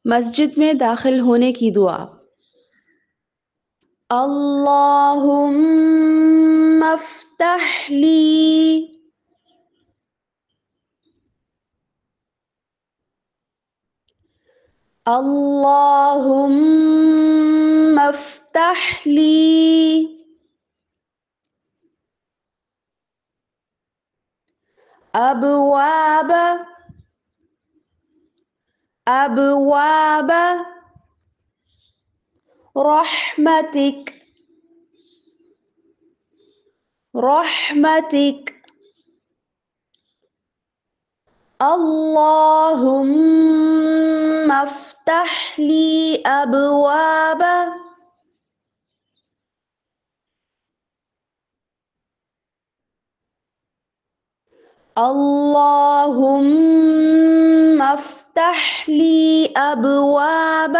मस्जिद में दाखिल होने की दुआ। अल्लाहुम्मा अफ्तह ली। अल्लाहुम्मा अफ्तह ली। अबवाब अबवाब रहमतिक रहमतिक। अल्लाहुम्मा अफ्तह ली अबवाब अल्लाहुम्मा अफ्तह ली अबवाब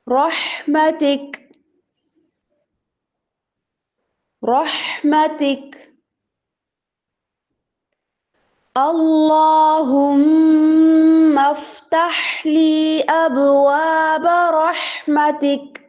रहमतिक रहमतिक। अल्लाहुम्मा अफ्तह ली अबवाब रहमतिक।